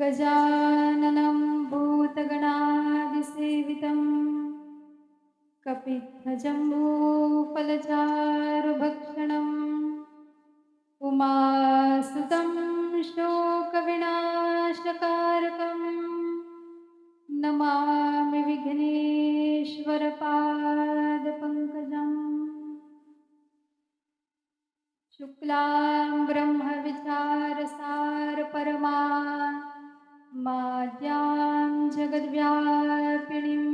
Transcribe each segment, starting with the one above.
गजाननं भूतगणादिसेवितं कपित्थजम्बूफलचारुभक्षणम् उमासुतं शोकविनाशकारकं नमामि विघ्नेश्वरपादपङ्कजम्। शुक्लां ब्रह्मविचारसारपरमा माद्यां जगद्व्यापिनीं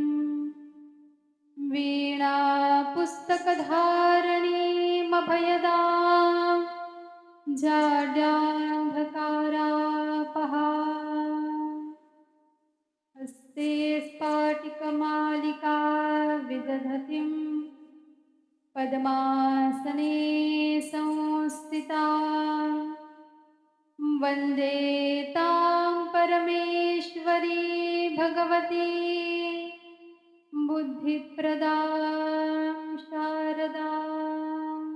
वीणापुस्तकधारिणीमभयदां जाड्यान्धकारापहा हस्ते स्फाटिकमालिका विदधतीं पद्मासने संस्थिता वन्दे तां परमेश्वरी भगवती बुद्धिप्रदां शारदाम्।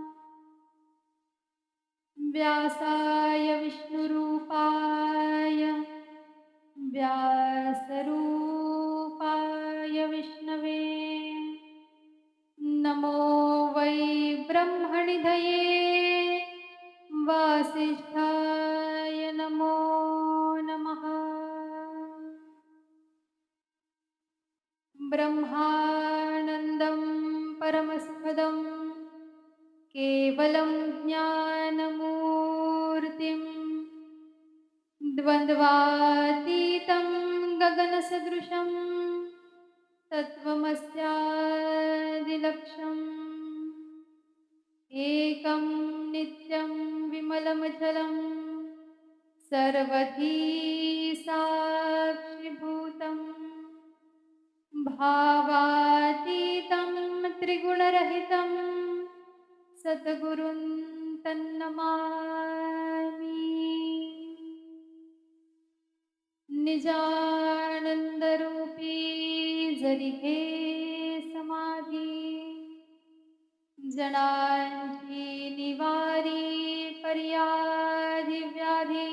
व्यासाय विष्णुरूपाय व्यासरूपाय विष्णवे नमो वै ब्रह्मनिधये वासिष्ठाय नमो नमः। ब्रह्मानन्दं परमसुखदं केवलं ज्ञानमूर्तिं द्वन्द्वातीतं गगनसदृशं तत्त्वमस्यादिलक्ष्यम् एकं नित्यं विमलमचलं सर्वधी साक्षिभूतम् भावातीतं त्रिगुणरहितं सद्गुरुं तन्नमामि। निजानन्दरूपी जरिहे समाधी जनांची निवारी पर्याधिव्याधी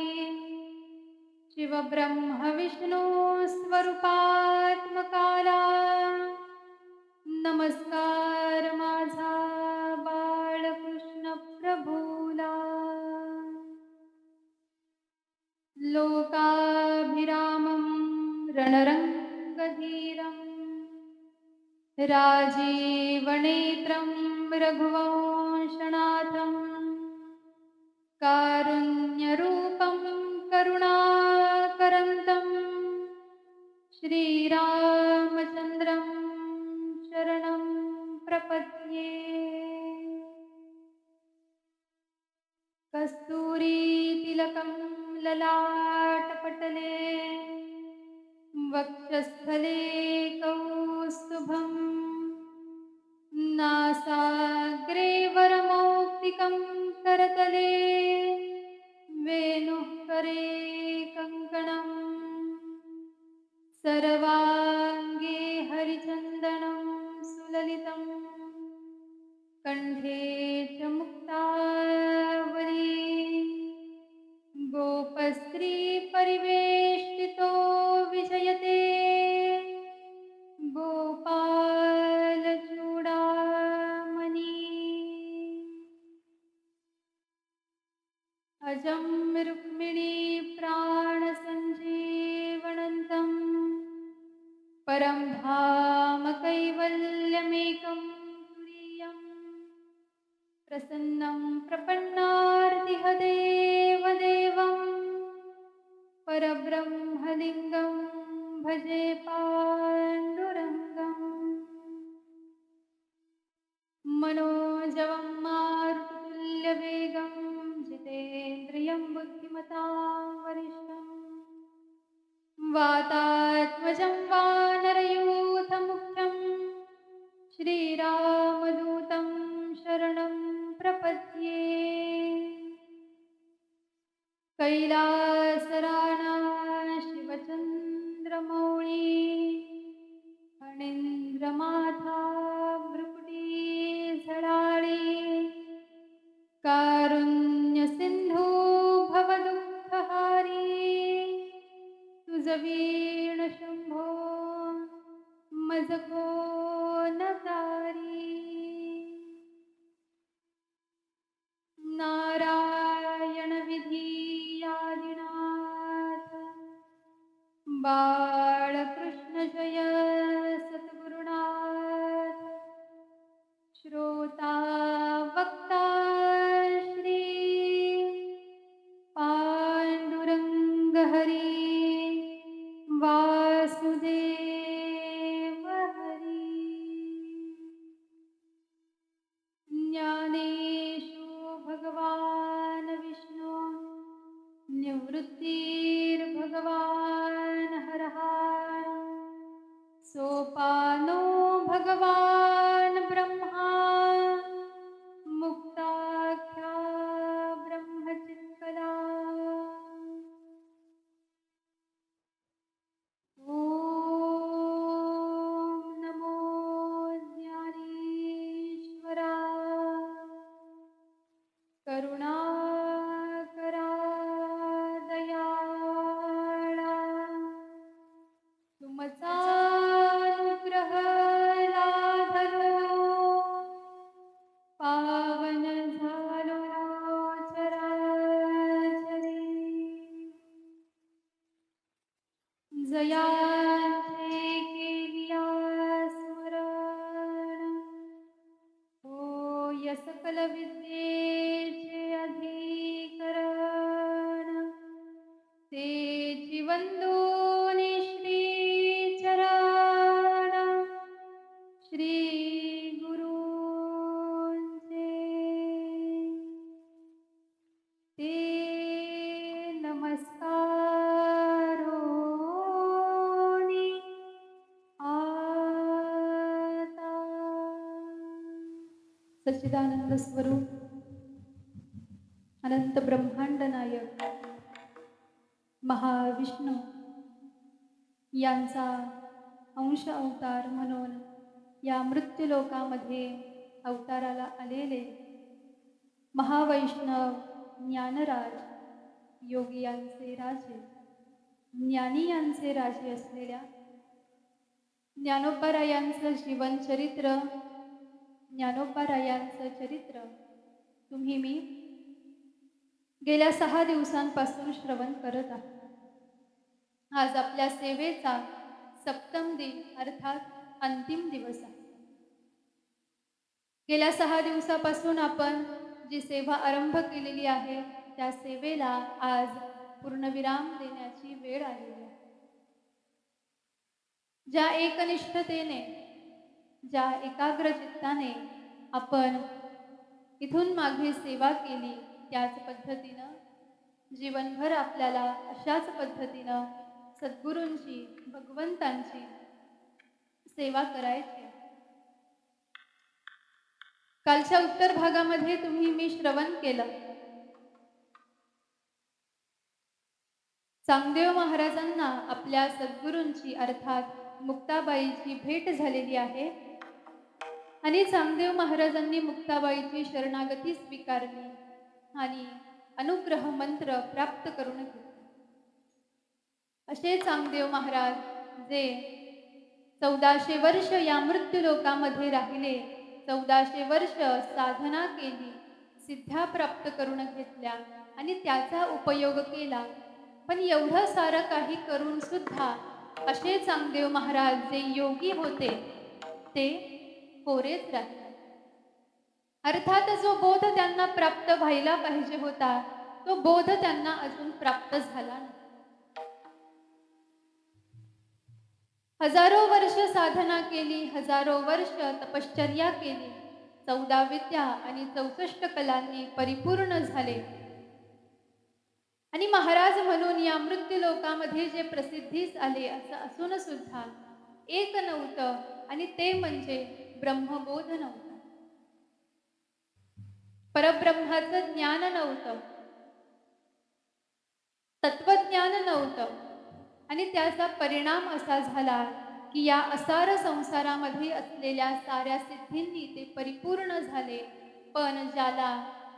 शिवब्रह्मविष्णु स्वरूपात्मकाला नमस्कार माझा बाळकृष्ण प्रभूला। लोकाभिरामं रणरङ्गधीरं राजीवनेत्रं रघुवंशनाथं कारुण्यरूपं करुणाकरन्तं श्रीरामचन्द्रं शरणं प्रपद्ये। कस्तूरीतिलकं ललाटपटले वक्षस्थले कौस्तुभं नासाग्रे वरमौक्तिकं करतले वेणुः करे कङ्कणम् सर्वाङ्गे हरिचन्दनं सुललितं कण्ठे च मुक्तावली गोपस्त्रीपरिवेष्टितो विजयते गोपालचूडामणि। अजं रुक्मिणी प्राणसञ्जीवनन्तं परं धाम कैवल्यमेकं तुरीयम् प्रसन्नं प्रपन्नार्तिहदेव देवं परब्रह्मलिङ्गं भजे पाण्डुरङ्गम्। मनोजवं मारुततुल्यवेगं जितेन्द्रियं बुद्धिमतां वरिष्ठं वातात्मजं वानरयूथमुख्यं श्रीरामदूतं शरणं प्रपद्ये। कैलासराणा शिवचन्द्रमौळी फणीन्द्रमाथा भ्रुकुटी झळाळी कारुण्यसिन्धू भवदुःखहारी तुझवीण शंभो मज कोण तारी. नारायण विधी आदिनाथ बाळकृष्ण जय सद्गुरुनाथ. श्रोता वक्ता श्री पांडुरंग हरी वासुदेव हरी. ज्ञानेशु भगवान विष्णु निवृत्तिर्भगवान हरः. सोपानो भगवान ब्रह्मा मुक्ताख्या ब्रह्मचित्कला. ओम नमो ज्ञानेश्वरा. करुणाकरा दयाळा. तुमचा अनुग्रह लाभलो पावन झालो चराचरी. जयांचे केलिया स्मरण होय सकल विद्येचे अधिकरण. तेची वंदोनी श्री चरण श्री गुरूंचे. ते नमस्कारोनी आता. सच्चिदानंद स्वरूप अनंत ब्रह्मांड नायक महाविष्णू यांचा अंश अवतार म्हणून या मृत्यूलोकामध्ये अवताराला आलेले महावैष्णव ज्ञानराज योगी यांचे राजे ज्ञानी यांचे राजे असलेल्या ज्ञानोबारायांचं जीवनचरित्र ज्ञानोबारायांचं चरित्र तुम्ही मी गेल्या 6 दिवसांपासून श्रवण करत आहात. आज आपल्या सेवेचा सप्तम दिन अर्थात अंतिम दिवस आहे. गेल्या 6 दिवसापासून आपण जी सेवा आरंभ केलेली आहे त्या सेवेला आज पूर्णविराम देण्याची वेळ आलेली आहे. ज्या एकनिष्ठतेने ज्या एकाग्र चित्ताने आपण इथून मागे सेवा केली त्याच पद्धतीनं जीवनभर आपल्याला अशाच पद्धतीनं सद्गुरूंची भगवंतांची सेवा करायची. कालच्या उत्तर भागामध्ये तुम्ही मी श्रवण केलं. चांगदेव महाराजांना आपल्या सद्गुरूंची अर्थात मुक्ताबाईची भेट झालेली आहे आणि चांगदेव महाराजांनी मुक्ताबाईची शरणागती स्वीकारली आणि अनुग्रह मंत्र प्राप्त करून घेतले. असे चांगदेव महाराज जे 1400 वर्ष या मृत्यूलोकामध्ये राहिले, 1400 वर्ष साधना केली, सिद्ध्या प्राप्त करून घेतल्या आणि त्याचा उपयोग केला. पण एवढं सारं काही करून सुद्धा असे चांगदेव महाराज जे योगी होते ते कोरेच राहिले. अर्थात जो बोध त्यांना प्राप्त व्हायला पाहिजे होता तो बोध त्यांना अजून प्राप्त झाला नाही. हजारो वर्ष साधना केली, हजारो वर्ष तपश्चर्या केली, 14 विद्या आणि 64 कलांनी परिपूर्ण झाले आणि महाराज म्हणून या मृत्यूलोकामध्ये जे प्रसिद्धीस आले असं असून सुद्धा एक नव्हतं आणि ते म्हणजे ब्रह्मबोध नव्हता. परब्रह्माचं ज्ञान नव्हतं, तत्वज्ञान नव्हतं आणि त्याचा परिणाम असा झाला की या असार संसारामध्ये असलेल्या साऱ्या सिद्धींनी ते परिपूर्ण झाले. पण ज्याला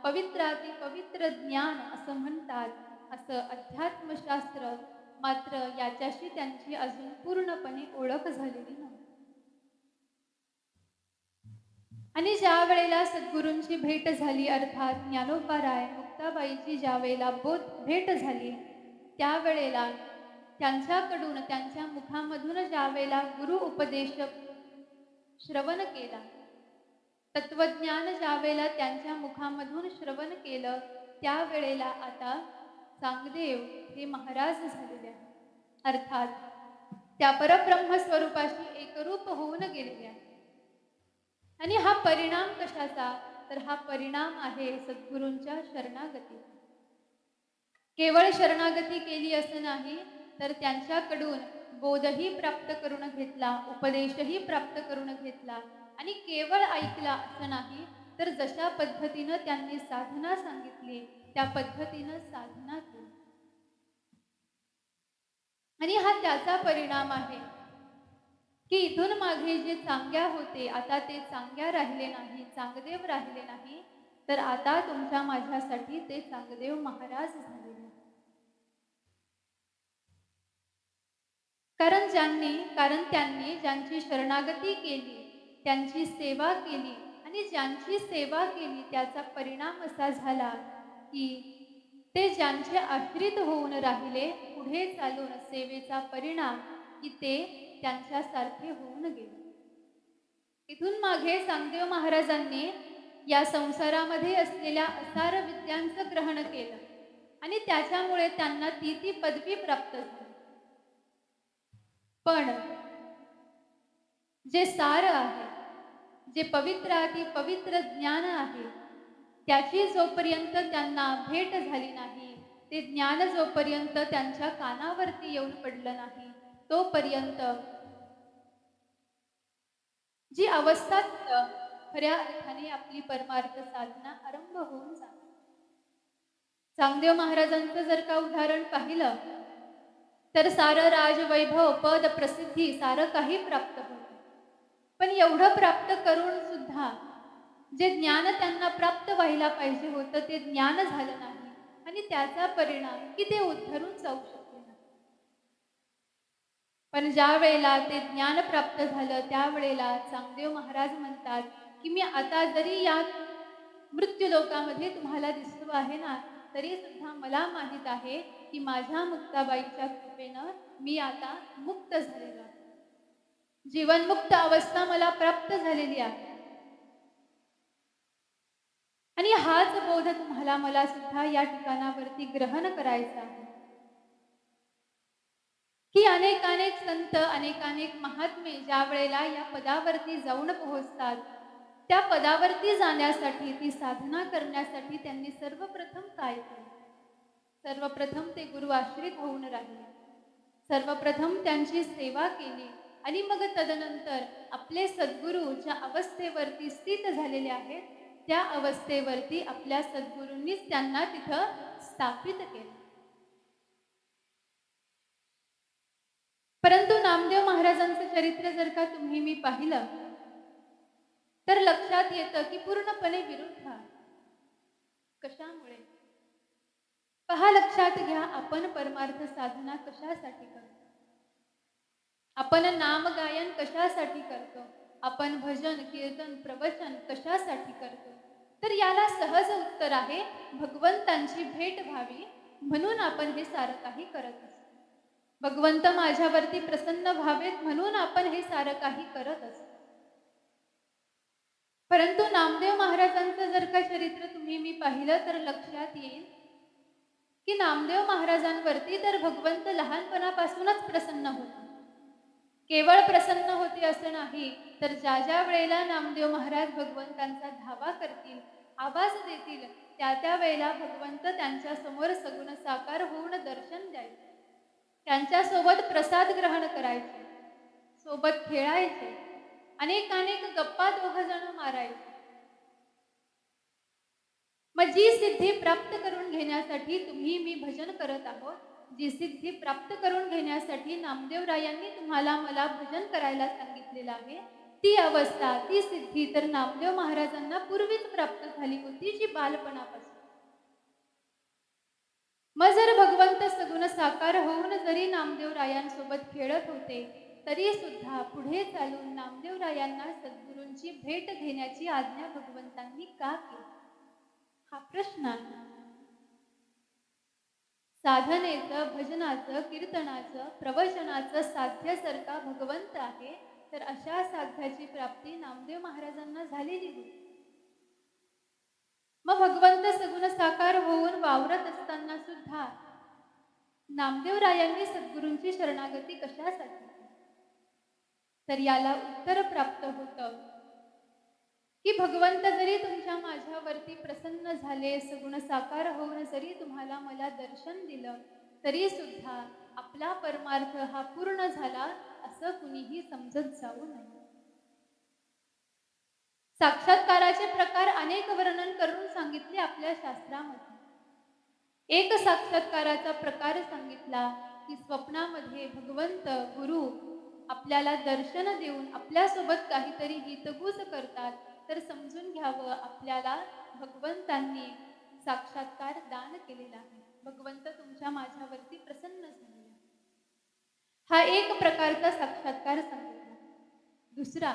पवित्राती पवित्र ज्ञान असं म्हणतात असं अध्यात्मशास्त्र मात्र याच्याशी त्यांची अजून पूर्णपणे ओळख झालेली नव्हती. आणि ज्या वेळेला सद्गुरूंची भेट झाली, अर्थात ज्ञानोबाराय मुक्ताबाईची ज्या वेळेला भेट झाली, त्यावेळेला त्यांच्याकडून, त्यांच्या मुखामधून ज्या वेळेला गुरु उपदेश श्रवण केला, तत्वज्ञान ज्या वेळेला त्यांच्या मुखामधून श्रवण केलं, त्यावेळेला आता चांगदेव हे महाराज झालेले आहेत. अर्थात त्या परब्रह्म स्वरूपाशी एकरूप होऊन गेलेले आहेत. आणि हा परिणाम कशाचा? तर हा परिणाम आहे सद्गुरूंच्या शरणागतीचा. केवळ शरणागती केली असं नाही, तर त्यांच्याकडून बोधही प्राप्त करून घेतला, उपदेशही प्राप्त करून घेतला. आणि केवळ ऐकला असं नाही, तर जशा पद्धतीनं त्यांनी साधना सांगितली त्या पद्धतीनं साधना केली. आणि हा त्याचा परिणाम आहे की इथून मागे जे चांग्या होते, आता ते चांग्या राहिले नाही, चांगदेव राहिले नाही, तर आता तुमच्या माझ्यासाठी ते चांगदेव महाराज झालेले. कारण त्यांनी ज्यांची शरणागती केली, त्यांची सेवा केली, आणि ज्यांची सेवा केली त्याचा परिणाम असा झाला की ते ज्यांचे आश्रित होऊन राहिले, पुढे चालून सेवेचा परिणाम की ते त्यांच्यासारखे होऊन गेले. इथून मागे चांगदेव महाराजांनी या संसारामध्ये असलेल्या असार विद्यांचं ग्रहण केलं आणि त्याच्यामुळे त्यांना ती पदवी प्राप्त झाली. पण जे सार आहे, जे पवित्र अति पवित्र ज्ञान आहे, त्याची जोपर्यंत त्यांना भेट झाली नाही, ते ज्ञान जोपर्यंत त्यांच्या कानावरती येऊन पडलं नाही, तोपर्यंत जी अवस्था खऱ्या अर्थाने आपली परमार्थ साधना आरंभ होऊन जाते. चांगदेव महाराजांचं जर का उदाहरण पाहिलं तर सारं राजवैभव, पद, प्रसिद्धी सारं काही प्राप्त होतं. पण एवढं प्राप्त करून सुद्धा जे ज्ञान त्यांना प्राप्त व्हायला पाहिजे होतं ते ज्ञान झालं नाही, आणि त्याचा परिणाम की ते उद्धरून जाऊ शकले नाही. पण ज्या वेळेला ते ज्ञान प्राप्त झालं, त्यावेळेला चांगदेव महाराज म्हणतात की मी आता जरी या मृत्यू लोकामध्ये तुम्हाला दिसतो आहे ना, तरी सुद्धा मला माहित आहे की माझ्या मुक्ताबाईच्या कृपेनं मी आता मुक्त झालेलो आहे, जीवनमुक्त अवस्था मला प्राप्त झालेली आहे. आणि हाच बोध तुम्हाला मला सुद्धा या ठिकाणावरती ग्रहण करायचा आहे की अनेक संत, अनेक महात्मे ज्या वेळेला या पदावरती जाऊन पोहोचतात, त्या पदावरती जाण्यासाठी, ती साधना करण्यासाठी त्यांनी सर्वप्रथम काय केलं? सर्वप्रथम ते गुरु आश्रित होऊन राहिले, सर्वप्रथम त्यांची सेवा केली, आणि मग तदनंतर आपले सद्गुरू ज्या अवस्थेवरती स्थित झालेले आहेत, त्या अवस्थेवरती आपल्या सद्गुरूंनीच त्यांना तिथं स्थापित केलं. परंतु नामदेव महाराजांचं चरित्र जर का तुम्ही मी पाहिलं तर लक्षात येतं की पूर्णपणे विरुद्ध आहे. कशामुळे? पहा, लक्षात घ्या, आपण परमार्थ साधना कशासाठी करतो? आपण नामगायन कशासाठी करतो? आपण भजन, कीर्तन, प्रवचन कशासाठी करतो? तर याला सहज उत्तर आहे, भगवंतांची भेट व्हावी म्हणून आपण हे सारं काही करत असतो. भगवंत माझ्यावरती प्रसन्न व्हावेत म्हणून आपण हे सारं काही करत असतो. परंतु नामदेव महाराजांचं जर का चरित्र तुम्ही मी पाहिलं तर लक्षात येईल की नामदेव महाराजांवरती तर भगवंत लहानपणापासूनच प्रसन्न होते. केवळ प्रसन्न होते असं नाही, तर ज्या ज्या वेळेला नामदेव महाराज भगवंतांचा धावा करतील, आवाज देतील, त्या वेळेला भगवंत त्यांच्या समोर सगुण साकार होऊन दर्शन द्यायचे, त्यांच्यासोबत प्रसाद ग्रहण करायचे, सोबत खेळायचे, अनेक गप्पा दोघजण मारायचे. मग जी सिद्धी प्राप्त करून घेण्यासाठी तुम्ही मी भजन करत आहोत, जी सिद्धी प्राप्त करून घेण्यासाठी नामदेवरायांनी तुम्हाला मला भजन करायला सांगितलेलं आहे, ती अवस्था, ती सिद्धी तर नामदेव महाराजांना पूर्वीच प्राप्त झाली होती, जी बालपणापासून. मग जर भगवंत सगुण साकार होऊन जरी नामदेवरायांसोबत खेळत होते, तरी सुद्धा पुढे चालून नामदेवरायांना सद्गुरूंची भेट घेण्याची आज्ञा भगवंतांनी का केली? हा प्रश्न आहे. साधनेचं, भजनाचं, कीर्तनाचं, प्रवचनाचं साध्य जर का भगवंत आहे, तर अशा साध्याची प्राप्ती नामदेव महाराजांना झालेली होती. मग भगवंत सगुण साकार होऊन वावरत असताना सुद्धा नामदेवरायांनी सद्गुरूंची शरणागती कशासाठी? तर याला उत्तर प्राप्त होतं की भगवंत जरी तुमच्या माझ्यावरती प्रसन्न झाले, सगुण साकार होऊन जरी तुम्हाला मला दर्शन दिलं, तरी सुद्धा आपला परमार्थ हा पूर्ण झाला असं कुणीही समजत जाऊ नये. साक्षात्काराचे प्रकार अनेक वर्णन करून सांगितले आपल्या शास्त्रामध्ये. एक साक्षात्काराचा प्रकार सांगितला की स्वप्नामध्ये भगवंत गुरु आपल्याला दर्शन देऊन आपल्यासोबत काहीतरी हितगुज करतात, तर समजून घ्यावं आपल्याला भगवंतांनी साक्षात्कार दान केलेला आहे. भगवंत तुमच्या माझ्यावरती प्रसन्न झालेला. हा एक प्रकारचा साक्षात्कार सांगितला. दुसरा,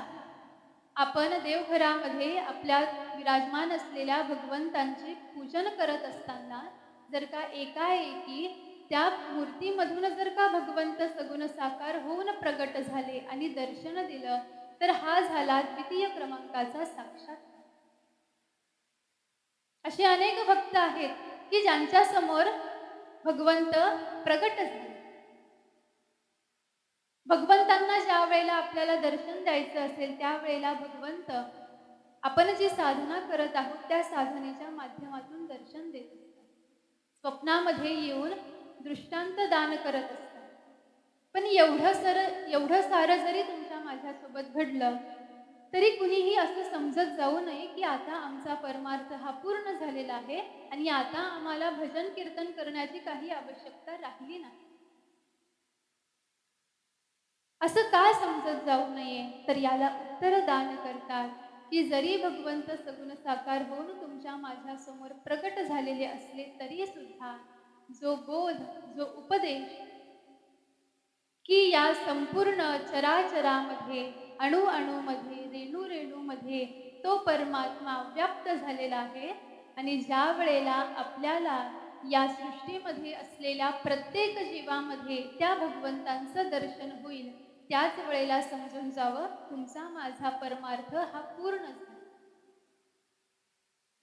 आपण देवघरामध्ये आपल्या विराजमान असलेल्या भगवंतांचे पूजन करत असताना जर का एकाएकी त्या मूर्तीमधून जर का भगवंत सगुण साकार होऊन प्रगट झाले आणि दर्शन दिलं, तर हा झाला द्वितीय क्रमांकाचा साक्षात्कार. असे अनेक भक्त आहेत की ज्यांच्या समोर भगवंत प्रगट झाले. भगवंतांना ज्या वेळेला आपल्याला दर्शन द्यायचं असेल, त्यावेळेला भगवंत आपण जी साधना करत आहोत त्या साधनेच्या माध्यमातून दर्शन देत असतात. स्वप्नामध्ये येऊन दृष्टांत दान करत असतात. पण एवढं सारं जरी तुमच्या माझ्यासोबत घडलं, तरी कुणीही असं समजत जाऊ नये की आता आमचा परमार्थ हा पूर्ण झालेला आहे आणि आता आम्हाला भजन कीर्तन करण्याची काही आवश्यकता राहिली नाही. असं का समजत जाऊ नये? तर याला उत्तर दान करतात की जरी भगवंत सगुण साकार होऊन तुमच्या माझ्यासमोर प्रकट झालेले असले, तरी सुद्धा जो बोध, जो उपदेश की या संपूर्ण चराचरामध्ये, अणुअणूमध्ये, रेणूरेणूमध्ये तो परमात्मा व्याप्त झालेला आहे आणि ज्या वेळेला आपल्याला या सृष्टीमध्ये असलेल्या प्रत्येक जीवामध्ये त्या भगवंतांचं दर्शन होईल, त्याच वेळेला समजून जावं तुमचा माझा परमार्थ हा पूर्ण झाला.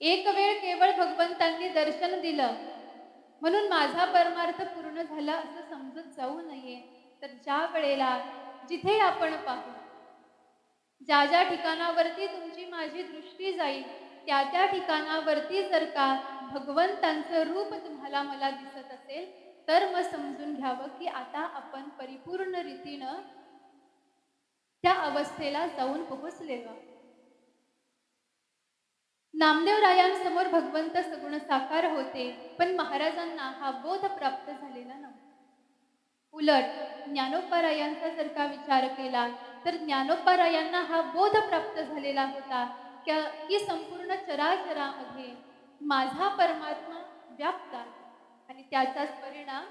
एक वेळ केवळ भगवंतांनी दर्शन दिलं म्हणून माझा परमार्थ पूर्ण झाला असं समजत जाऊ नये. तर ज्या वेळेला जिथे आपण पाहू, ज्या ज्या ठिकाणावरती तुमची माझी दृष्टी जाईल, त्या त्या ठिकाणावरती जर का भगवंतांचं रूप तुम्हाला मला दिसत असेल, तर मग समजून घ्यावं की आता आपण परिपूर्ण रीतीनं त्या अवस्थेला जाऊन पोहोचलेलो. नामदेवरायांसमोर भगवंत सगुण साकार होते, पण महाराजांना हा बोध प्राप्त झालेला नव्हता. उलट ज्ञानोबारायांचा जर का विचार केला, तर ज्ञानोबारायांना हा बोध प्राप्त झालेला होता की संपूर्ण चराचरामध्ये माझा परमात्मा व्याप्त आहे. आणि त्याचाच परिणाम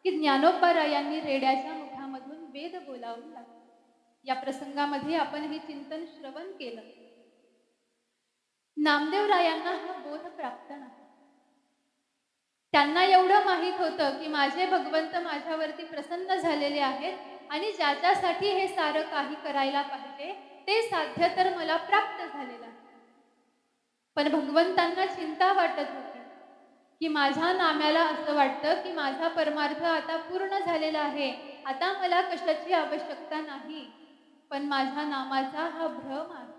की ज्ञानोबारायांनी रेड्याच्या मुखामधून वेद बोलावून लागले. या प्रसंगामध्ये आपण हे चिंतन श्रवण केलं. नामदेवरायांना हा बोध प्राप्त नाही. त्यांना एवढं माहीत होतं की माझे भगवंत माझ्यावरती प्रसन्न झालेले आहेत आणि ज्याच्यासाठी हे सारं काही करायला पाहिजे ते साध्य तर मला प्राप्त झालेलं आहे. पण भगवंतांना चिंता वाटत होती की माझ्या नाम्याला असं वाटतं की माझा परमार्थ आता पूर्ण झालेला आहे, आता मला कशाची आवश्यकता नाही. पण माझ्या नामाचा हा भ्रम आहे,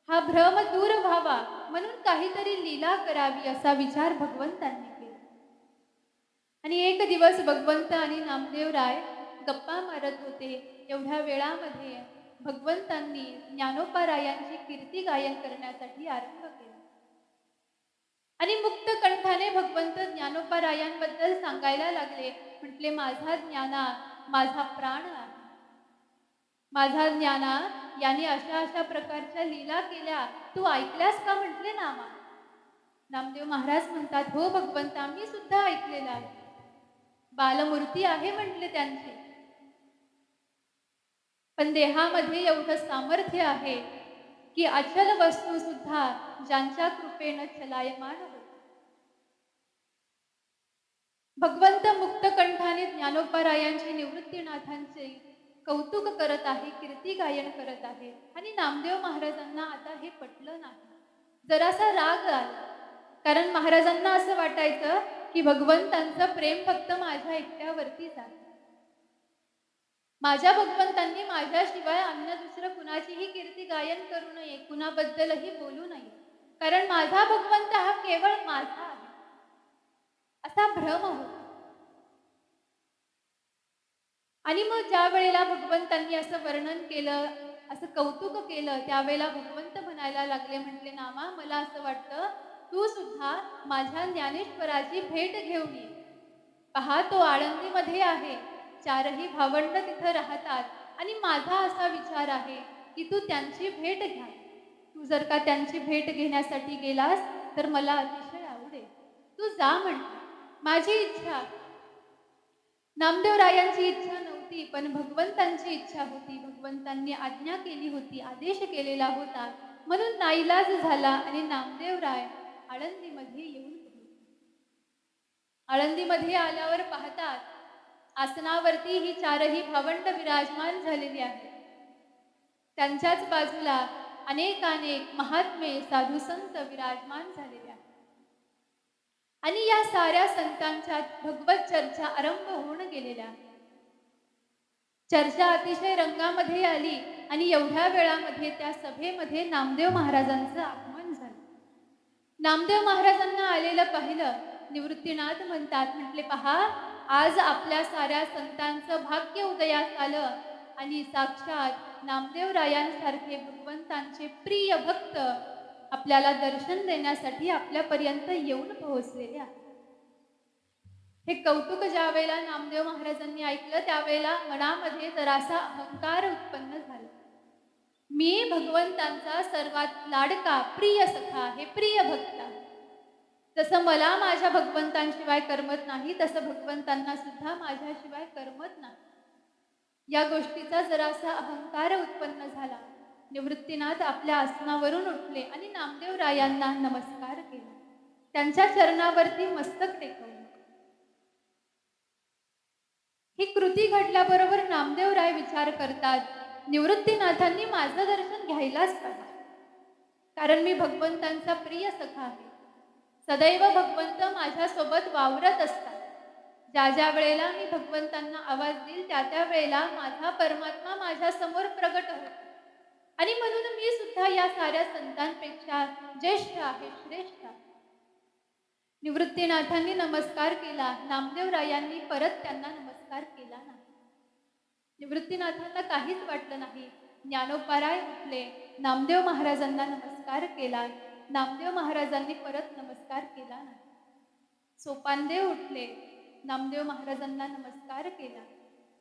हा भ्रम दूर व्हावा म्हणून काहीतरी लीला करावी असा विचार भगवंतांनी केला. आणि एक दिवस भगवंत आणि नामदेवराय गप्पा मारत होते. एवढ्या वेळामध्ये भगवंतांनी ज्ञानोबारायांची कीर्ती गायन करण्यासाठी आरंभ केला आणि मुक्त कंठाने भगवंत ज्ञानोबारायांबद्दल सांगायला लागले. म्हटले, माझा ज्ञाना माझा प्राण आहे, माझा ज्ञाना याने अशा अशा प्रकारच्या लीला केल्या, तू ऐकल्यास का? म्हटले ना आम्हाला. नामदेव महाराज म्हणतात, हो भगवंता, मी सुद्धा ऐकलेलं आहे. बालमूर्ती आहे म्हटले त्यांची, पण देहामध्ये एवढं सामर्थ्य आहे की अचल वस्तू सुद्धा ज्यांच्या कृपेनं चलायमान होते. भगवंत मुक्तकंठाने ज्ञानोबारायांचे निवृत्तीनाथांचे कौतुक करत आहे, कीर्ती गायन करत आहे. आणि नामदेव महाराजांना आता हे पटलं नाही. जरासा राग आला, कारण महाराजांना असं वाटायचं की भगवंतांचं प्रेम फक्त माझ्या एकट्यावरतीच आहे. माझ्या भगवंतांनी माझ्याशिवाय अन्य दुसरं कुणाचीही कीर्ती गायन करू नये, कुणाबद्दलही बोलू नये, कारण माझा भगवंत हा केवळ माझा आहे, असा भ्रम होता. आणि मग ज्या वेळेला भगवंतांनी असं वर्णन केलं, असं कौतुक केलं, त्यावेळेला भगवंत म्हणायला लागले, म्हटले, नामा, मला असं वाटतं तू सुद्धा माझ्या ज्ञानेश्वराची भेट घेऊन ये. पहा, तो आळंदीमध्ये आहे, चारही भावंड तिथं राहतात, आणि माझा असा विचार आहे की तू त्यांची भेट घ्या. तू जर का त्यांची भेट घेण्यासाठी गेलास तर मला अतिशय आवडेल. तू जा म्हटलं. माझी इच्छा, नामदेवरायांची इच्छा नव्हती, पण भगवंतांची इच्छा होती. भगवंतांनी आज्ञा केली होती, आदेश केलेला होता, म्हणून नाईलाज झाला आणि नामदेवराय आळंदीमध्ये येऊन पोहोचले. आळंदीमध्ये आल्यावर पाहतात, आसनावरती ही चारही भावंड विराजमान झालेली आहेत. त्यांच्याच बाजूला अनेकानेक महात्मे, साधू संत विराजमान झालेले आहेत. आणि या साऱ्या संतांच्या भगवत चर्चा आरंभ होऊन गेलेल्या. चर्चा अतिशय रंगामध्ये आली आणि एवढ्या वेळामध्ये त्या सभेमध्ये नामदेव महाराजांचं आगमन झालं. नामदेव महाराजांना आलेलं पाहिलं. निवृत्तीनाथ म्हणतात, म्हटले, पहा, आज आपल्या साऱ्या संतांचं भाग्य उदयास आलं आणि साक्षात नामदेवरायांसारखे भगवंतांचे प्रिय भक्त आपल्याला दर्शन देण्यासाठी आपल्यापर्यंत येऊन पोहोचलेले आहेत. हे कौतुक ज्या वेळेला नामदेव महाराजांनी ऐकलं, त्यावेळेला मनामध्ये जरासा अहंकार उत्पन्न झाला. मी भगवंतांचा सर्वात लाडका प्रिय सखा आहे, प्रिय भक्त आहे. जसं मला माझ्या भगवंतांशिवाय करमत नाही, तसं भगवंतांना सुद्धा माझ्याशिवाय करमत नाही. या गोष्टीचा जरासा अहंकार उत्पन्न झाला. निवृत्तीनाथ आपल्या आसनावरून उठले आणि नामदेवरायांना नमस्कार केला. त्यांच्या चरणावरती मस्तक टेकवले. ही कृती घडल्याबरोबर नामदेवराय विचार करतात, निवृत्तीनाथांनी माझं दर्शन घ्यायलाच पाहिजे, कारण मी भगवंतांचा प्रिय सखा आहे. सदैव भगवंत माझ्यासोबत वावरत असतात. ज्या ज्या वेळेला मी भगवंतांना आवाज देईल, त्या त्या वेळेला माझा परमात्मा माझ्या समोर प्रगट होतो. आणि म्हणून मी सुद्धा या साऱ्या संतांपेक्षा ज्येष्ठ आहे, श्रेष्ठ आहे. निवृत्तीनाथांनी नमस्कार केला. नामदेवरायांनी परत त्यांना नमस्कार केला नाही. निवृत्तीनाथांना काहीच वाटलं नाही. ज्ञानोबाराय उठले, नामदेव महाराजांना नमस्कार केला. नामदेव महाराजांनी परत नमस्कार केला नाही. सोपानदेव उठले, नामदेव महाराजांना नमस्कार केला.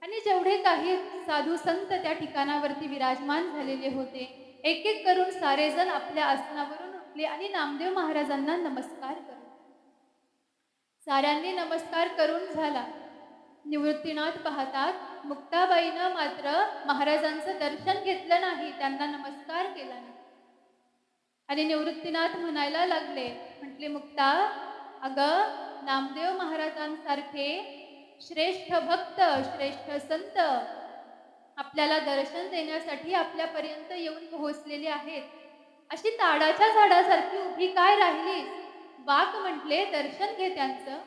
आणि जेवढे काही साधू संत त्या ठिकाणावरती विराजमान झालेले होते, एक एक करून सारेजण आपल्या आसनावरून उठले आणि नामदेव महाराजांना नमस्कार करत. साऱ्यांनी नमस्कार करून झाला. निवृत्तीनाथ पाहतात, मुक्ताबाईनं मात्र महाराजांचं दर्शन घेतलं नाही, त्यांना नमस्कार केला नाही. आणि निवृत्तीनाथ म्हणायला लागले, म्हटले, मुक्ता, अगं, नामदेव महाराजांसारखे श्रेष्ठ भक्त, श्रेष्ठ संत आपल्याला दर्शन देण्यासाठी आपल्यापर्यंत येऊन पोहोचलेले आहेत. अशी ताडाच्या झाडासारखी उभी काय राहिलीस? वाक म्हटले, दर्शन घे त्यांचं.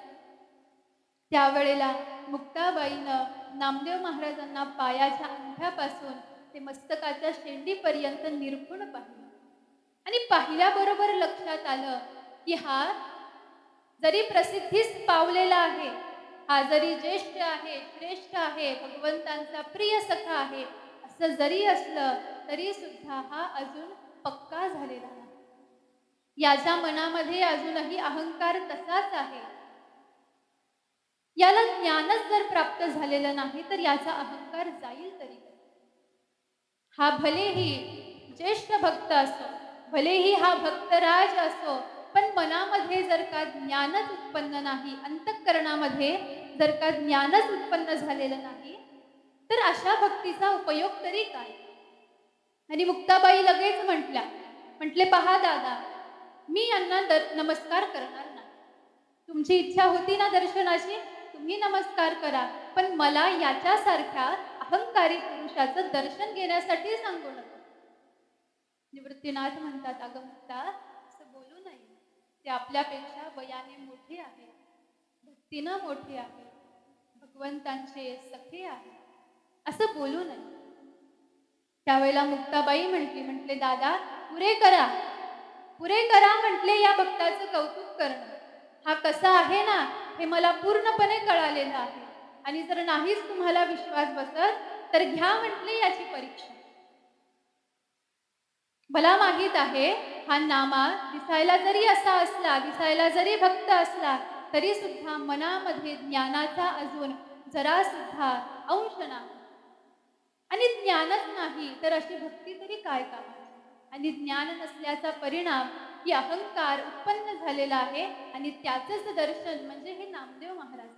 त्यावेळेला मुक्ताबाईनं नामदेव महाराजांना पायाच्या अंगठ्यापासून ते मस्तकाच्या शेंडीपर्यंत निरखून पाहिलं. आणि पाहिल्याबरोबर लक्षात आलं की हा जरी प्रसिद्धीस पावलेला आहे, हा जरी ज्येष्ठ आहे, श्रेष्ठ आहे, भगवंतांचा प्रिय सखा आहे, असं जरी असलं तरी सुद्धा हा अजून पक्का झालेला नाही. याच्या मनामध्ये अजूनही अहंकार तसाच आहे. याला ज्ञानच जर प्राप्त झालेलं नाही तर याचा अहंकार जाईल तरी. हा भलेही ज्येष्ठ भक्त असो, भलेही हा भक्तराज असो, पण मनामध्ये जर का ज्ञानच उत्पन्न नाही, अंतःकरणामध्ये जर का ज्ञानच उत्पन्न झालेलं नाही, तर अशा भक्तीचा उपयोग तरी काय? आणि मुक्ताबाई लगेच म्हटले, पहा दादा, मी यांना नमस्कार करणार नाही. तुमची इच्छा होती ना दर्शनाची, तुम्ही नमस्कार करा, पण मला याच्यासारख्या अहंकारी पुरुषाचं दर्शन घेण्यासाठी सांगू नका. निवृत्तीनाथ म्हणतात, अगं मुक्ता, असं बोलू नये. ते आपल्यापेक्षा वयाने मोठे आहे, भक्तीनं मोठे आहे, भगवंतांचे सखे आहे, असं बोलू नये. त्यावेळेला मुक्ताबाई म्हटले, दादा, पुरे करा, पुरे करा म्हटले या भक्ताचं कौतुक करणं. हा कसा आहे ना, हे मला पूर्णपणे कळालेलं आहे. आणि जर नाहीच तुम्हाला विश्वास बसत तर घ्या म्हटले याची परीक्षा. मला माहित आहे, हा नामा दिसायला जरी असा असला, दिसायला जरी भक्त असला, तरी सुद्धा मनामध्ये ज्ञानाचा अजून जरा सुद्धा अंश नाही. आणि ज्ञानच नाही तर अशी भक्ती तरी काय कामाची? आणि ज्ञान नसल्याचा परिणाम की अहंकार उत्पन्न झालेला आहे आणि त्याचंच दर्शन म्हणजे हे नामदेव महाराज.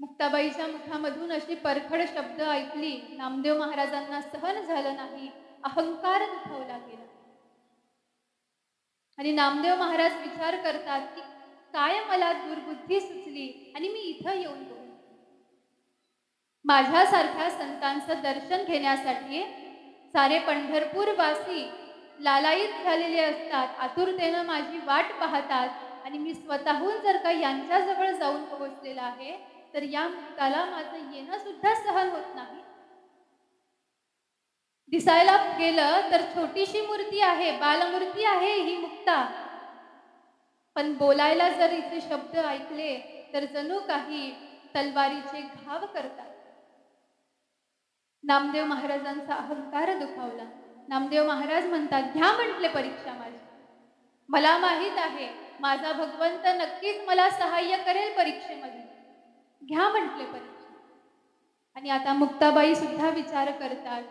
मुक्ताबाईच्या मुखामधून अशी परखड शब्द ऐकली, नामदेव महाराजांना सहन झालं नाही, अहंकार दुखावला गेला. आणि नामदेव महाराज विचार करतात की काय मला दुर्बुद्धी सुचली आणि मी इथं येऊन बोलतो. माझ्यासारख्या संतांचं दर्शन घेण्यासाठी सारे पंढरपूरवासी लालायित झालेले असतात, आतुरतेनं माझी वाट पाहतात आणि मी स्वतःहून जर का यांच्याजवळ जाऊन पोहोचलेला आहे तर या मुक्ताला माझं येणं सुद्धा सहन होत नाही. दिसायला गेलं तर छोटीशी मूर्ती आहे, बालमूर्ती आहे ही मुक्ता, पण बोलायला जर इथे शब्द ऐकले तर जणू काही तलवारीचे घाव करतात. नामदेव महाराजांचा अहंकार दुखावला. नामदेव महाराज म्हणतात, घ्या म्हटले परीक्षा माझी. मला माहित आहे माझा भगवंत नक्कीच मला सहाय्य करेल परीक्षेमध्ये, घ्या म्हटले परीक्षा. आणि आता मुक्ताबाई सुद्धा विचार करतात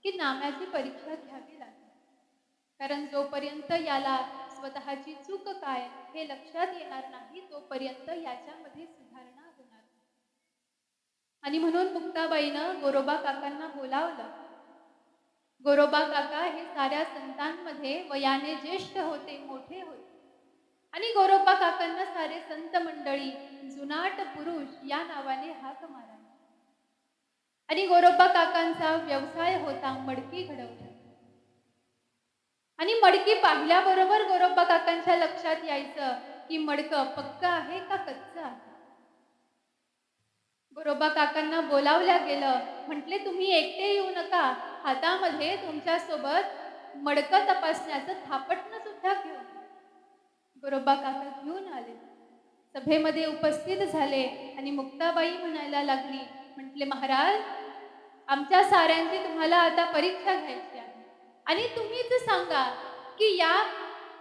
की नाम्याची परीक्षा घ्यावी लागेल, कारण जोपर्यंत याला स्वतःची चूक काय हे लक्षात येणार नाही तोपर्यंत याच्यामध्ये सुधारणा होणार नाही. आणि म्हणून मुक्ताबाईनं गोरोबा काकांना बोलावलं. गोरोबा काका हे साऱ्या संतांमध्ये वयाने ज्येष्ठ होते, मोठे होते. आणि गोरोबा काकांना सारे संत मंडळी जुनाट पुरुष या नावाने हाक मारायचे. आणि गोरोबा काकांचा व्यवसाय होता मडकी घडवणे. आणि मडकी पाहिल्याबरोबर गोरोबा काकांच्या लक्षात यायचं की मडकं पक्क आहे का कच्च आहे. गोरोबा काकांना बोलावल्या गेलं, म्हटले तुम्ही एकटे येऊ नका, हातामध्ये तुमच्या सोबत मडकं तपासण्याचं थापटणं सुद्धा घेऊन. गोरोबा काका घेऊन आले, सभेमध्ये उपस्थित झाले आणि मुक्ताबाई म्हणायला लागली, म्हटले महाराज, आमच्या साऱ्यांची तुम्हाला आता परीक्षा घ्यायची आहे आणि तुम्हीच सांगा की या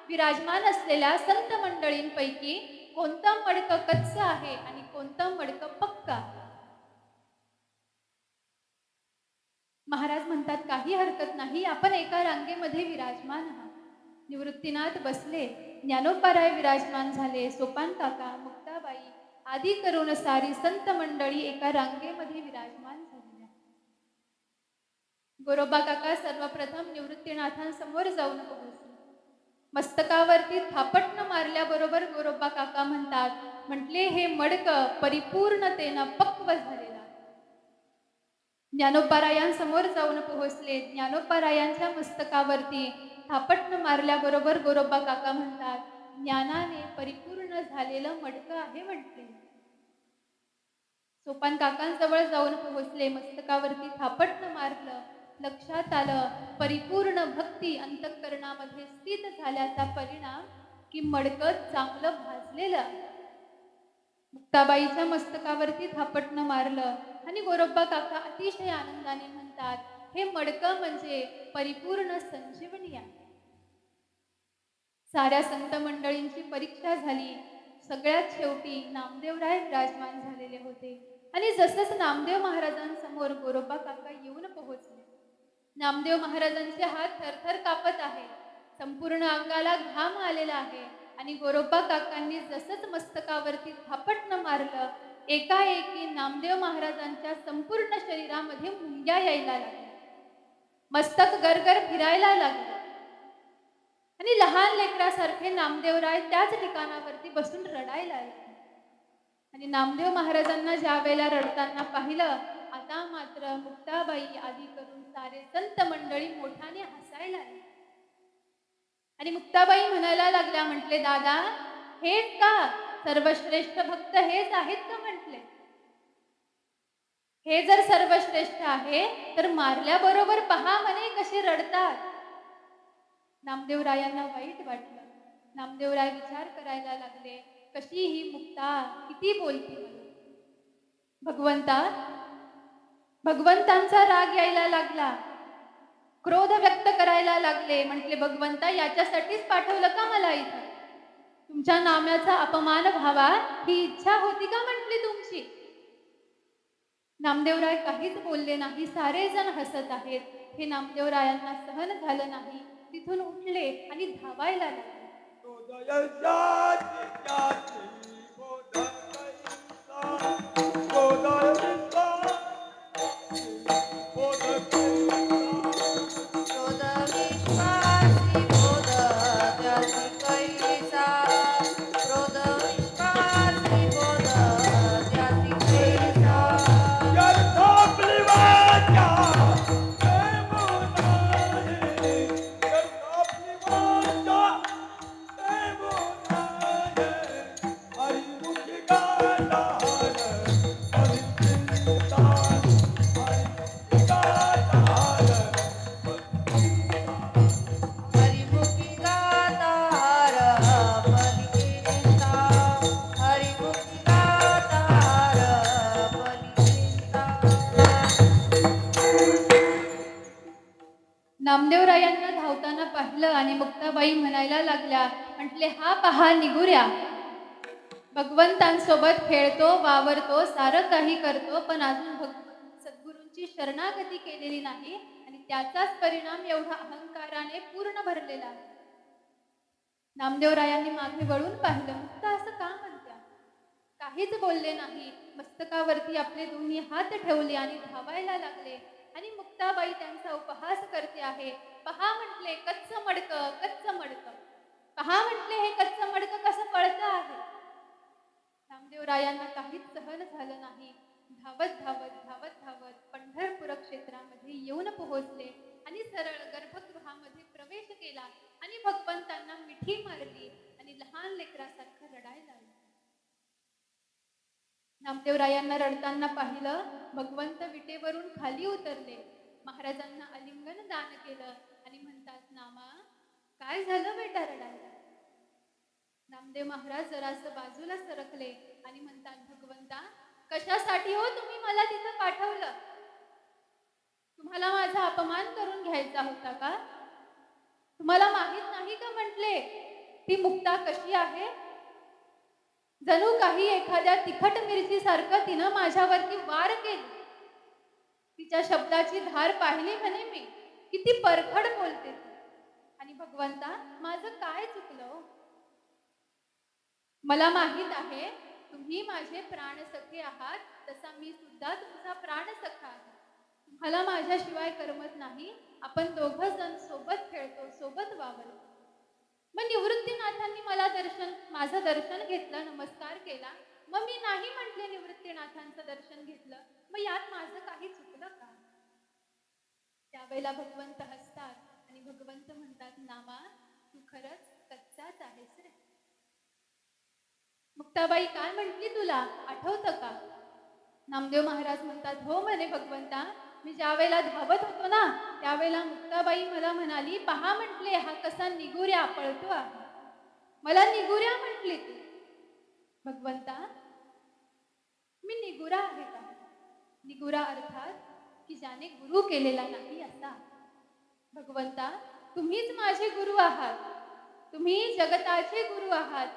विराजमान असलेल्या संत मंडळींपैकी कोणतं मडकं कच्च आहे आणि कोणतं मडकं पक्क आहे. महाराज म्हणतात, काही हरकत नाही, आपण एका रांगेमध्ये विराजमान आहात. निवृत्तीनाथ बसले, ज्ञानोबाराय विराजमान झाले, सोपान काका, मुक्ताबाई आदी करून सारी संत मंडळी एका रांगेमध्ये विराजमान झाली. गोरोबा काका सर्वप्रथम निवृत्तीनाथांसमोर जाऊन पोहोचले. मस्तकावरती थापटणं मारल्याबरोबर गोरोबा काका म्हणतात, म्हटले हे मडकं परिपूर्णतेनं पक्व झालेलं आहे. ज्ञानोबारायांसमोर जाऊन पोहोचले. ज्ञानोबारायांच्या मस्तकावरती थापटणं मारल्याबरोबर गोरोबा काका म्हणतात, ज्ञानाने परिपूर्ण झालेलं मडकं आहे म्हटले. सोपान काकांजवळ जाऊन पोहोचले, मस्तकावरती थापटणं मारलं, लक्षात आलं परिपूर्ण भक्ती अंतःकरणामध्ये स्थित झाल्याचा परिणाम की मडकं चांगलं भाजलेलं. मुक्ताबाईच्या मस्तकावरती थापटणं मारलं आणि गोरोबा काका अतिशय आनंदाने म्हणतात, हे मडकं म्हणजे परिपूर्ण संजीवनी आहे. साऱ्या संत मंडळींची परीक्षा झाली. सगळ्यात शेवटी नामदेवराय विराजमान झालेले होते आणि जसंच नामदेव महाराजांसमोर गोरोबा काका येऊन पोहोचले, नामदेव महाराजांचे हात थरथर कापत आहे. संपूर्ण अंगाला घाम आलेला आहे आणि गोरोबा काकांनी जसंच मस्तकावरती थापटणं मारलं, एकाएकी नामदेव महाराजांच्या संपूर्ण शरीरामध्ये मुंग्या यायला लागल्या. मस्तक गरगर फिरायला लागलं आणि लहान लेकरासारखे नामदेवराय त्याच ठिकाणावरती बसून रडायला लागले. आणि नामदेव महाराजांना ज्या वेळेला रडताना पाहिलं, आता मात्र मुक्ताबाई आदी करून सारे संत मंडळी मोठ्याने हसायला लागले. आणि मुक्ताबाई म्हणायला लागल्या, म्हटले, दादा हेच का सर्वश्रेष्ठ भक्त हेच आहेत का म्हटले. हे जर सर्वश्रेष्ठ आहे तर मारल्याबरोबर पहा म्हणे कसे रडतात. नामदेवरायांना वाईट वाटलं. नामदेवराय विचार करायला लागले, कशी ही मुक्ता किती बोलती मला. भगवंतांचा राग यायला लागला, क्रोध व्यक्त करायला लागले. म्हटले, भगवंता याच्यासाठीच पाठवलं का मला इथं? तुमच्या नामाचा अपमान व्हावा ही इच्छा होती का म्हटली तुमची? नामदेवराय काहीच बोलले नाही. सारे जण हसत आहेत. हे नामदेवरायांना सहन झालं नाही. तिथून उठले आणि धावायला लागले. नामदेवरायांना धावताना पाहिलं आणि मुक्ताबाई म्हणायला लागल्या, म्हटले, हा पहा निगुऱ्या भगवंतांसोबत खेळतो, वावरतो, सारं काही करतो, पण अजून सद्गुरूंची शरणागती केलेली नाही आणि त्याचाच परिणाम एवढा अहंकाराने पूर्ण भरलेला आहे. नामदेवरायांनी मागे वळून पाहिलं. मुक्ता असं का म्हणत्या? काहीच बोलले नाही. मस्तकावरती आपले दोन्ही हात ठेवले आणि धावायला लागले. आणि मुक्ताबाई त्यांचा उपहास करते आहे. पहा म्हटले, कच्च मडकं, कच्च मडकं. पहा म्हटले, हे कच्च मडकं कसं पळतं आहे. नामदेवरायांना काहीच सहन झालं नाही. धावत धावत धावत धावत पंढरपूर क्षेत्रामध्ये येऊन पोहोचले आणि सरळ गर्भगृहामध्ये प्रवेश केला आणि भगवंतांना मिठी मारली आणि लहान लेकरासारखं रडायला लागले. नामदेवरायांना रडताना पाहिलं. भगवंत विटेवरून खाली उतरले, महाराजांना आलिंगन दान केलं आणि म्हणतात, नामा काय झालं बेटा रडायला? नामदेव महाराज जरासं बाजूला सरकले आणि म्हणतात, भगवंता कशासाठी हो तुम्ही मला तिथं पाठवलं? तुम्हाला माझा अपमान करून घ्यायचा होता का? तुम्हाला माहित नाही का म्हटले ती मुक्ता कशी आहे? जणू काही एखाद्या तिखट मिरची सारखं तिनं माझ्यावरती वार केली. तिच्या शब्दाची धार पाहिली म्हणे मी, किती परखड बोलते ती. आणि भगवंता माझं काय चुकलं? मला माहित आहे तुम्ही माझे प्राणसखे आहात, तसा मी सुद्धा तुमचा प्राणसखा आहे. तुम्हाला माझ्याशिवाय करमत नाही. आपण दोघं जण सोबत खेळतो, सोबत वावरतो. मग निवृत्तीनाथांनी माझं दर्शन घेतलं, नमस्कार केला. मग मी नाही म्हटले निवृत्तीनाथांचं दर्शन घेतलं, मग यात माझं काही चुकलं का? त्यावेळेला भगवंत हसतात आणि भगवंत म्हणतात, नामा तू खरंच कच्चाच आहेस रे. मुक्ताबाई काय म्हटली तुला आठवतं का? नामदेव महाराज म्हणतात, हो म्हणे भगवंता, मी ज्या वेळेला धावत होतो ना त्यावेळेला मुक्ताबाई मला म्हणाली, पहा म्हटले हा कसा निगुऱ्या पळतो आहे. मला निगुऱ्या म्हटली तू. भगवंता मी निगुरा आहे का? निगुरा अर्थात की ज्याने गुरु केलेला नाही असा. भगवंता तुम्हीच माझे गुरु आहात, तुम्ही जगताचे गुरु आहात.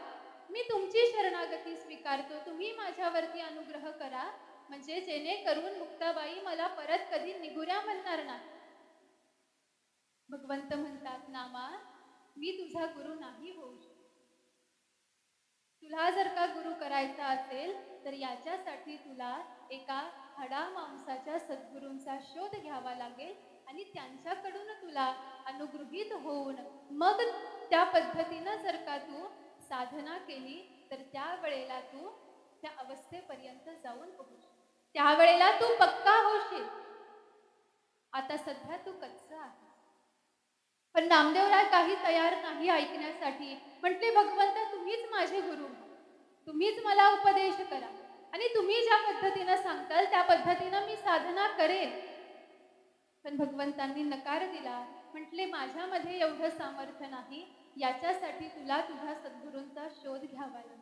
मी तुमची शरणागती स्वीकारतो. तुम्ही माझ्यावरती अनुग्रह करा, म्हणजे जेणेकरून मुक्ताबाई मला परत कधी निगुऱ्या म्हणणार नाही. भगवंत म्हणतात, नामा मी तुझा गुरु नाही होऊ शकत. तुला जर का गुरु करायचा असेल तर याच्यासाठी तुला एका हाडामांसाच्या सद्गुरूंचा शोध घ्यावा लागेल आणि त्यांच्याकडून तुला अनुगृहीत होऊन मग त्या पद्धतीनं जर का तू साधना केली तर त्यावेळेला तू त्या अवस्थेपर्यंत जाऊन पोहोचशील. त्यावेळेला तू पक्का होशील. आता सध्या तू कच्चा आहे. पण नामदेवराय काही तयार नाही ऐकण्यासाठी. म्हटले, भगवंत तुम्हीच माझे गुरु, तुम्हीच मला उपदेश करा आणि तुम्ही ज्या पद्धतीनं सांगताल त्या पद्धतीनं मी साधना करेन. पण भगवंतांनी नकार दिला. म्हटले, माझ्यामध्ये एवढं सामर्थ्य नाही, याच्यासाठी तुला तुझ्या सद्गुरूंचा शोध घ्यावा लागेल.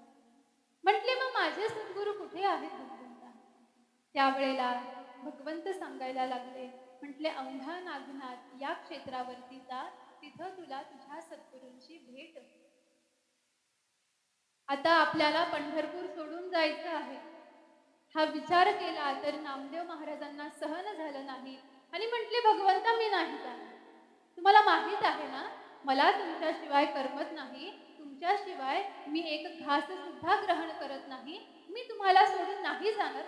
म्हटले, मग माझे सद्गुरू कुठे आहेत भगवंता? त्यावेळेला भगवंत सांगायला लागले. म्हटले, औंढा नागनाथ या क्षेत्रावरती जा, तिथं तुला तुझ्या सद्गुरूंची भेट. आता आपल्याला पंढरपूर सोडून जायचं आहे. हा विचार केला तर नामदेव महाराजांना सहन झालं नाही आणि म्हटले, भगवंता मी नाही जाणार. तुम्हाला माहित आहे ना, मला तुमच्याशिवाय करमत नाही, तुमच्याशिवाय मी एक घास सुद्धा ग्रहण करत नाही, मी तुम्हाला सोडून नाही जाणार.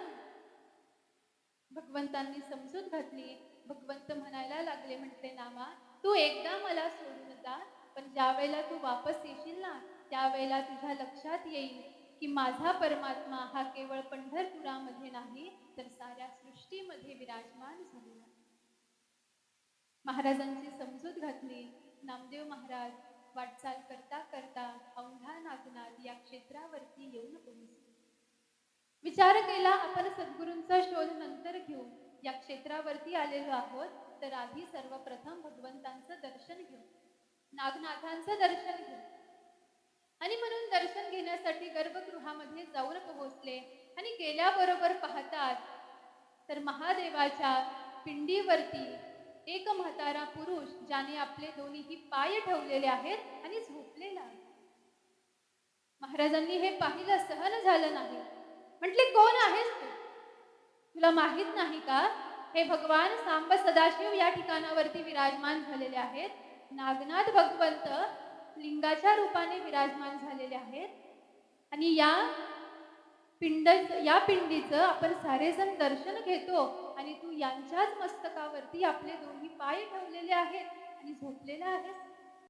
भगवंतांनी समजूत घातली. भगवंत म्हणायला लागले. म्हटले, नामा तू एकदा मला सोडून जा, पण ज्या वेळेला तू वापस येशील ना त्यावेळेला तुझ्या लक्षात येईल की माझा परमात्मा हा केवळ पंढरपुरामध्ये नाही तर साऱ्या सृष्टीमध्ये विराजमान झालेला. महाराजांची समजूत घातली. नामदेव महाराज वाटचाल करता करता औंढा नागनाथ या क्षेत्रावरती येऊन पोहोचले. विचार केला, आपण सद्गुरूंचा शोध नंतर घेऊ. या क्षेत्रावरती आलेलो आहोत तर आधी सर्वप्रथम भगवंतांचं दर्शन घेऊ, नागनाथांचं दर्शन घेऊ. आणि म्हणून दर्शन घेण्यासाठी गर्भगृहामध्ये जाऊन पोहोचले आणि गेल्याबरोबर पाहतात तर महादेवाच्या पिंडीवरती एक म्हातारा पुरुष ज्याने आपले दोन्ही पाय ठेवलेले आहेत आणि झोपलेला आहे. महाराजांनी हे पाहिलं, सहन झालं नाही. म्हटले, कोण आहेस तू? तुला माहित नाही का, हे भगवान सांब सदाशिव या ठिकाणावरती विराजमान झालेले आहेत. नागनाथ भगवंत लिंगाच्या रूपाने विराजमान झालेले आहेत आणि या पिंडीचं आपण सारेजण दर्शन घेतो आणि तू यांच्याच मस्तकावरती आपले दोन्ही पाय ठेवलेले आहेत आणि झोपलेला आहेस.